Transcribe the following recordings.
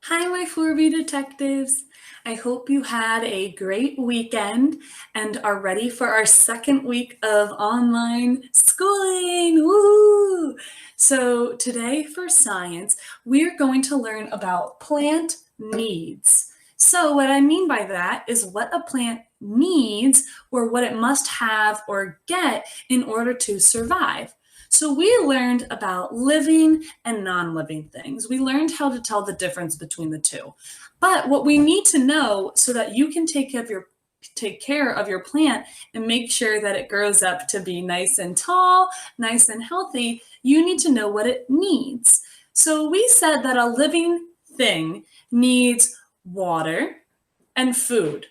Hi, my 4B detectives. I hope you had a great weekend and are ready for our second week of online schooling. Woo! So today for science, we're going to learn about plant needs. So what I mean by that is what a plant needs or what it must have or get in order to survive. So we learned about living and non-living things. We learned how to tell the difference between the two. But what we need to know so that you can take care of your plant and make sure that it grows up to be nice and tall, nice and healthy, you need to know what it needs. So we said that a living thing needs water and food.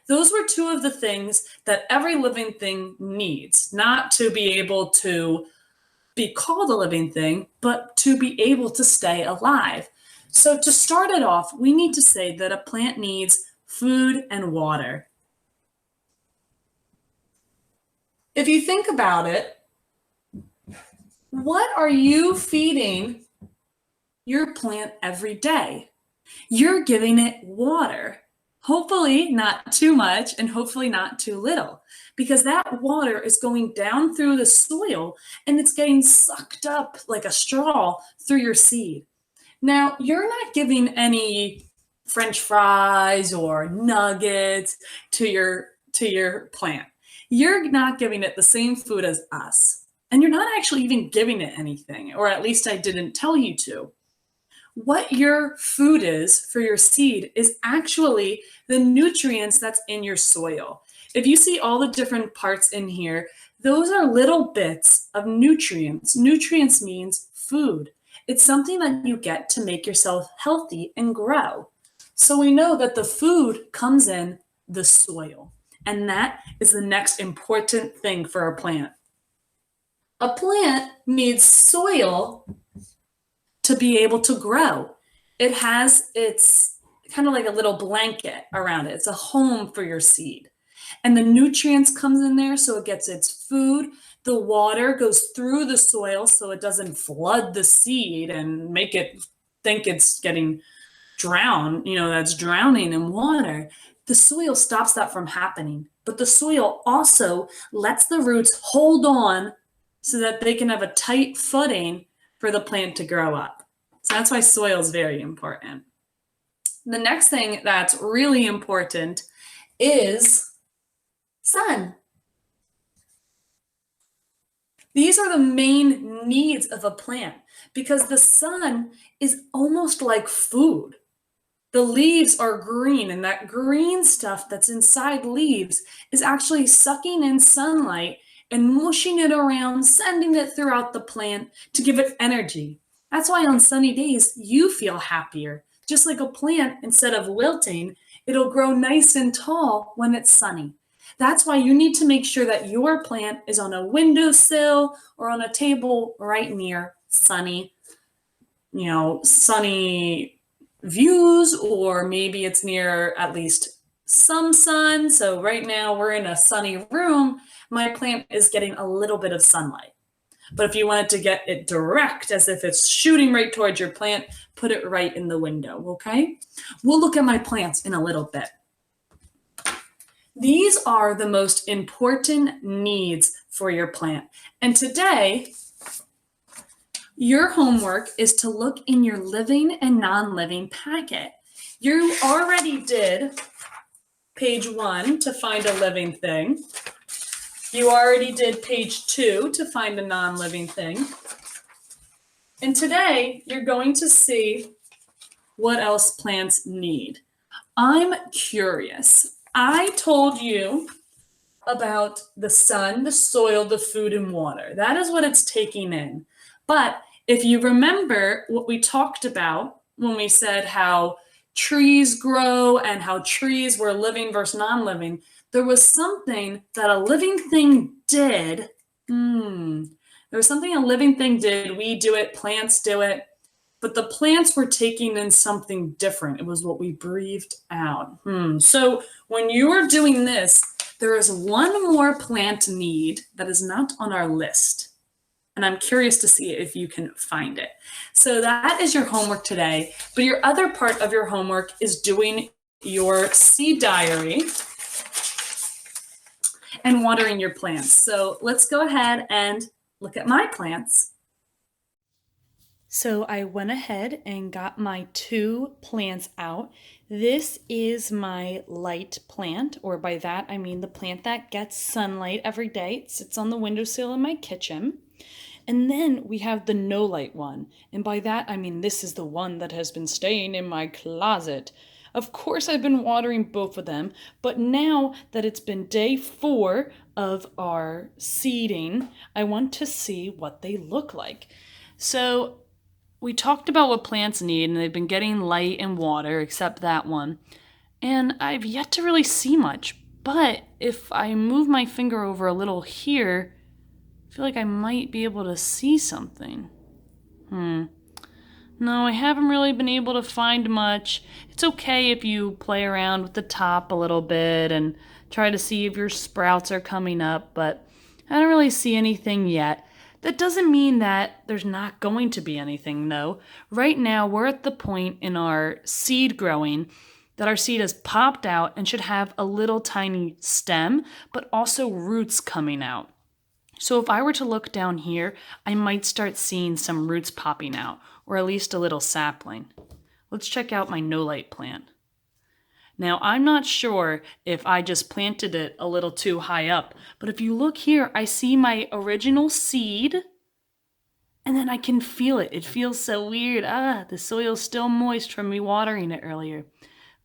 Those were two of the things that every living thing needs, not to be able to be called a living thing, but to be able to stay alive. So to start it off, we need to say that a plant needs food and water. If you think about it, what are you feeding your plant every day? You're giving it water. Hopefully not too much and hopefully not too little, because that water is going down through the soil and it's getting sucked up like a straw through your seed. Now, you're not giving any French fries or nuggets to your plant. You're not giving it the same food as us. And you're not actually even giving it anything, or at least I didn't tell you to. What your food is for your seed is actually the nutrients that's in your soil. If you see all the different parts in here, those are little bits of nutrients. Nutrients means food. It's something that you get to make yourself healthy and grow. So we know that the food comes in the soil, and that is the next important thing for a plant. A plant needs soil to be able to grow. It has its kind of like a little blanket around it. It's a home for your seed. And the nutrients comes in there so it gets its food. The water goes through the soil so it doesn't flood the seed and make it think it's getting drowned, that's drowning in water. The soil stops that from happening. But the soil also lets the roots hold on so that they can have a tight footing for the plant to grow up. So that's why soil is very important. The next thing that's really important is sun. These are the main needs of a plant because the sun is almost like food. The leaves are green, and that green stuff that's inside leaves is actually sucking in sunlight and mushing it around, sending it throughout the plant to give it energy. That's why on sunny days, you feel happier. Just like a plant, instead of wilting, it'll grow nice and tall when it's sunny. That's why you need to make sure that your plant is on a windowsill or on a table right near sunny views, or maybe it's near at least some sun. So right now we're in a sunny room. My plant is getting a little bit of sunlight. But if you wanted to get it direct, as if it's shooting right towards your plant, put it right in the window, okay? We'll look at my plants in a little bit. These are the most important needs for your plant. And today, your homework is to look in your living and non-living packet. You already did page 1 to find a living thing. You already did page 2 to find a non-living thing. And today, you're going to see what else plants need. I'm curious. I told you about the sun, the soil, the food, and water. That is what it's taking in. But if you remember what we talked about when we said how trees grow and how trees were living versus non-living, there was something that a living thing did. There was something a living thing did. We do it, plants do it. But the plants were taking in something different. It was what we breathed out. So when you are doing this, there is one more plant need that is not on our list. And I'm curious to see if you can find it. So that is your homework today. But your other part of your homework is doing your seed diary and watering your plants. So let's go ahead and look at my plants. So I went ahead and got my 2 plants out. This is my light plant, or by that I mean the plant that gets sunlight every day. It sits on the windowsill in my kitchen. And then we have the no light one. And by that I mean this is the one that has been staying in my closet. Of course I've been watering both of them, but now that it's been day 4 of our seeding, I want to see what they look like. So we talked about what plants need, and they've been getting light and water, except that one. And I've yet to really see much. But if I move my finger over a little here, I feel like I might be able to see something. No, I haven't really been able to find much. It's okay if you play around with the top a little bit and try to see if your sprouts are coming up, but I don't really see anything yet. That doesn't mean that there's not going to be anything, though. Right now, we're at the point in our seed growing that our seed has popped out and should have a little tiny stem, but also roots coming out. So if I were to look down here, I might start seeing some roots popping out, or at least a little sapling. Let's check out my no light plant. Now, I'm not sure if I just planted it a little too high up, but if you look here, I see my original seed, and then I can feel it. It feels so weird. The soil's still moist from me watering it earlier.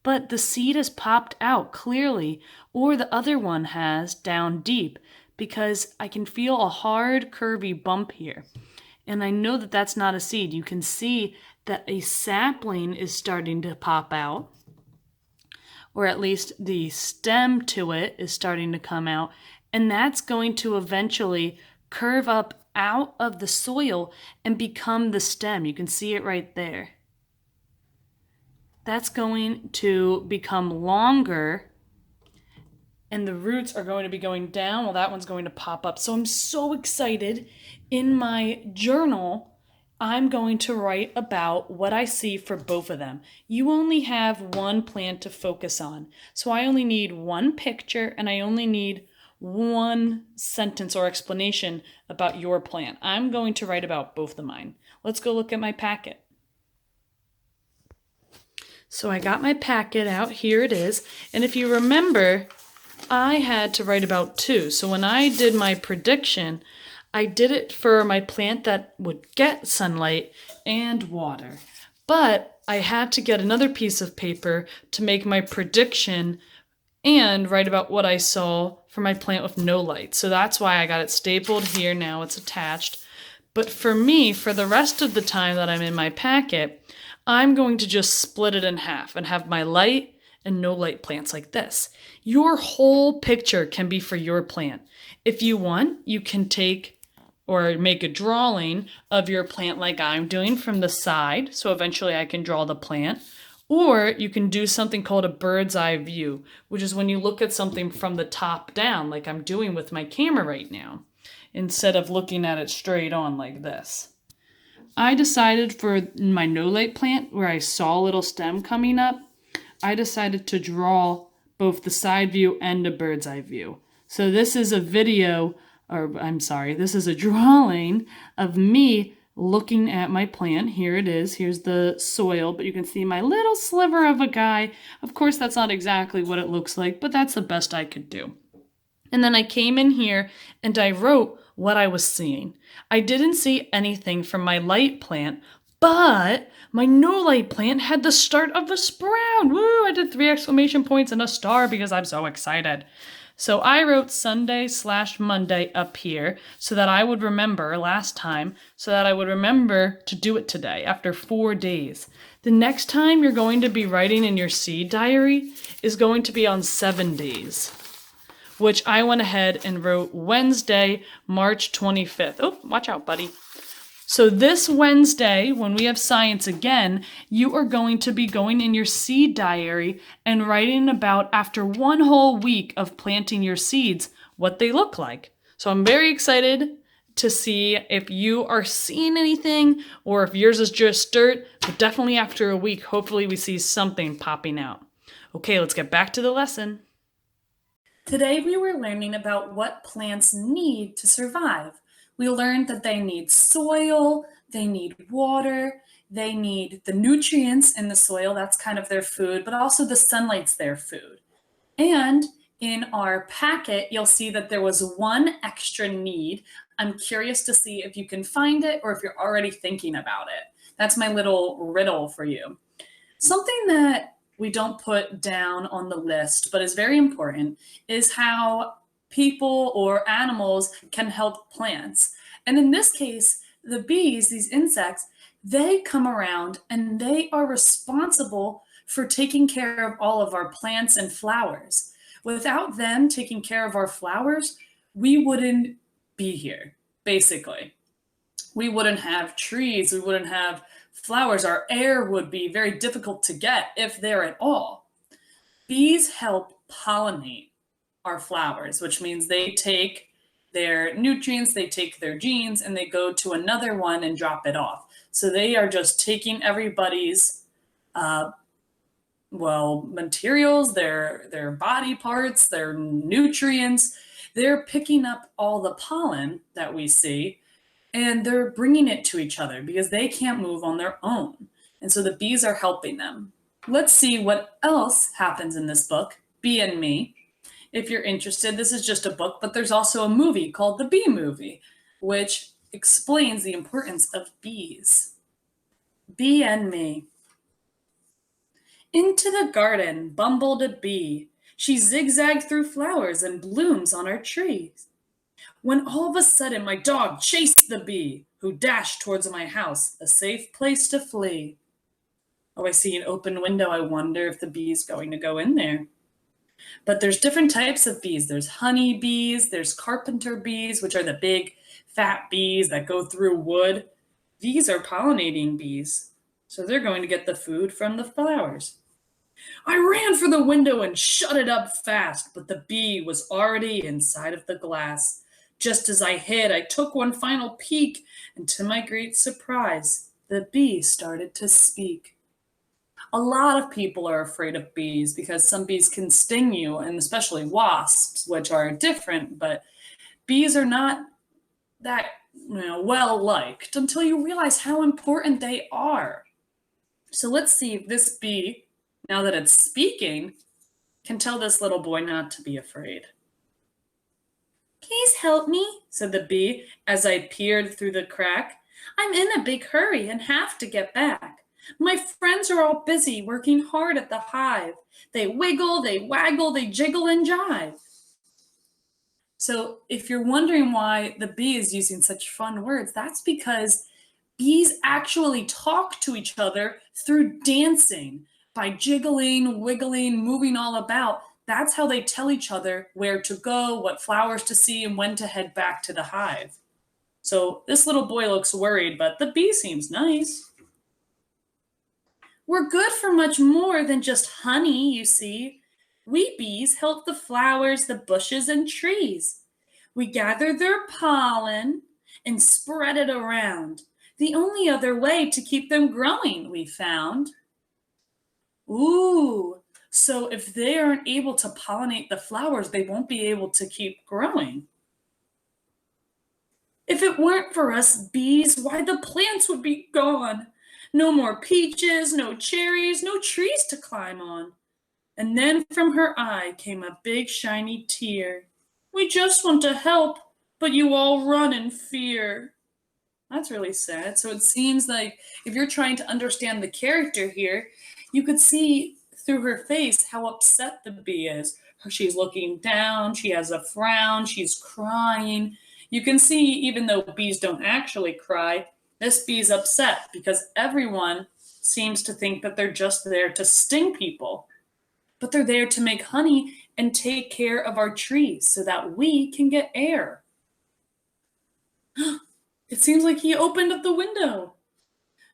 But the seed has popped out clearly, or the other one has down deep, because I can feel a hard, curvy bump here. And I know that that's not a seed. You can see that a sapling is starting to pop out, or at least the stem to it is starting to come out, and that's going to eventually curve up out of the soil and become the stem. You can see it right there. That's going to become longer, and the roots are going to be going down while that one's going to pop up. So I'm so excited. In my journal, I'm going to write about what I see for both of them. You only have one plant to focus on. So I only need one picture, and I only need one sentence or explanation about your plant. I'm going to write about both of mine. Let's go look at my packet. So I got my packet out. Here it is. And if you remember, I had to write about 2. So when I did my prediction, I did it for my plant that would get sunlight and water. But I had to get another piece of paper to make my prediction and write about what I saw for my plant with no light. So that's why I got it stapled here. Now it's attached. But for me, for the rest of the time that I'm in my packet, I'm going to just split it in half and have my light and no light plants like this. Your whole picture can be for your plant. If you want, you can take or make a drawing of your plant like I'm doing from the side, so eventually I can draw the plant. Or you can do something called a bird's eye view, which is when you look at something from the top down, like I'm doing with my camera right now, instead of looking at it straight on like this. I decided for my no light plant, where I saw a little stem coming up, I decided to draw both the side view and a bird's eye view. So this is a this is a drawing of me looking at my plant. Here it is. Here's the soil, but you can see my little sliver of a guy. Of course, that's not exactly what it looks like, but that's the best I could do. And then I came in here and I wrote what I was seeing. I didn't see anything from my light plant, but my no light plant had the start of a sprout. Woo! I did 3 exclamation points and a star because I'm so excited. So I wrote Sunday/Monday up here so that I would remember last time, so that I would remember to do it today after 4 days. The next time you're going to be writing in your seed diary is going to be on 7 days, which I went ahead and wrote Wednesday, March 25th. Oh, watch out, buddy. So this Wednesday, when we have science again, you are going to be going in your seed diary and writing about, after 1 whole week of planting your seeds, what they look like. So I'm very excited to see if you are seeing anything or if yours is just dirt, but definitely after a week, hopefully we see something popping out. Okay, let's get back to the lesson. Today we were learning about what plants need to survive. We learned that they need soil, they need water, they need the nutrients in the soil, that's kind of their food, but also the sunlight's their food. And in our packet, you'll see that there was one extra need. I'm curious to see if you can find it or if you're already thinking about it. That's my little riddle for you. Something that we don't put down on the list, but is very important, is how people or animals can help plants. And in this case, the bees, these insects, they come around and they are responsible for taking care of all of our plants and flowers. Without them taking care of our flowers, we wouldn't be here, basically. We wouldn't have trees, we wouldn't have flowers, our air would be very difficult to get if there at all. Bees help pollinate our flowers, which means they take their nutrients, they take their genes, and they go to another one and drop it off. So they are just taking everybody's uh, materials, their body parts, their nutrients. They're picking up all the pollen that we see and they're bringing it to each other because they can't move on their own. And so the bees are helping them. Let's see what else happens in this book, Bee and Me. If you're interested, this is just a book, but there's also a movie called The Bee Movie, which explains the importance of bees. Bee and Me. Into the garden bumbled a bee. She zigzagged through flowers and blooms on our trees. When all of a sudden my dog chased the bee, who dashed towards my house, a safe place to flee. Oh, I see an open window. I wonder if the bee is going to go in there. But there's different types of bees. There's honey bees, there's carpenter bees, which are the big fat bees that go through wood. These are pollinating bees. So they're going to get the food from the flowers. I ran for the window and shut it up fast, but the bee was already inside of the glass. Just as I hid, I took one final peek, and to my great surprise, the bee started to speak. A lot of people are afraid of bees because some bees can sting you, and especially wasps, which are different, but bees are not that well liked until you realize how important they are. So let's see if this bee, now that it's speaking, can tell this little boy not to be afraid. Please help me, said the bee as I peered through the crack. I'm in a big hurry and have to get back. My friends are all busy working hard at the hive. They wiggle, they waggle, they jiggle and jive. So if you're wondering why the bee is using such fun words, that's because bees actually talk to each other through dancing by jiggling, wiggling, moving all about. That's how they tell each other where to go, what flowers to see, and when to head back to the hive. So this little boy looks worried, but the bee seems nice. We're good for much more than just honey, you see. We bees help the flowers, the bushes, and trees. We gather their pollen and spread it around. The only other way to keep them growing, we found. Ooh, so if they aren't able to pollinate the flowers, they won't be able to keep growing. If it weren't for us bees, why the plants would be gone. No more peaches, no cherries, no trees to climb on. And then from her eye came a big shiny tear. We just want to help, but you all run in fear. That's really sad. So it seems like if you're trying to understand the character here, you could see through her face how upset the bee is. She's looking down, she has a frown, she's crying. You can see, even though bees don't actually cry, this bee's upset because everyone seems to think that they're just there to sting people. But they're there to make honey and take care of our trees so that we can get air. It seems like he opened up the window.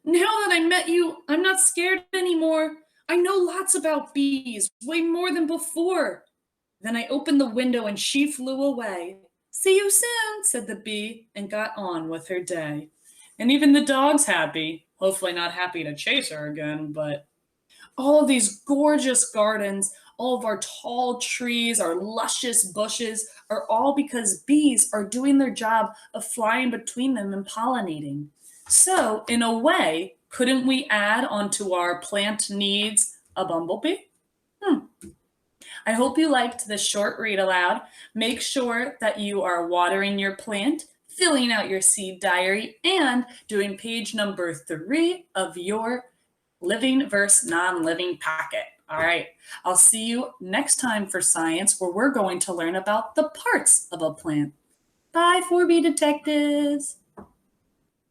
Now that I met you, I'm not scared anymore. I know lots about bees, way more than before. Then I opened the window and she flew away, See you soon, said the bee, and got on with her day. And even the dog's happy. Hopefully, not happy to chase her again, but all of these gorgeous gardens, all of our tall trees, our luscious bushes are all because bees are doing their job of flying between them and pollinating. So, in a way, couldn't we add onto our plant needs a bumblebee? Hmm. I hope you liked this short read aloud. Make sure that you are watering your plant, filling out your seed diary, and doing page number 3 of your living versus non-living packet. All right, I'll see you next time for science, where we're going to learn about the parts of a plant. Bye, 4B detectives.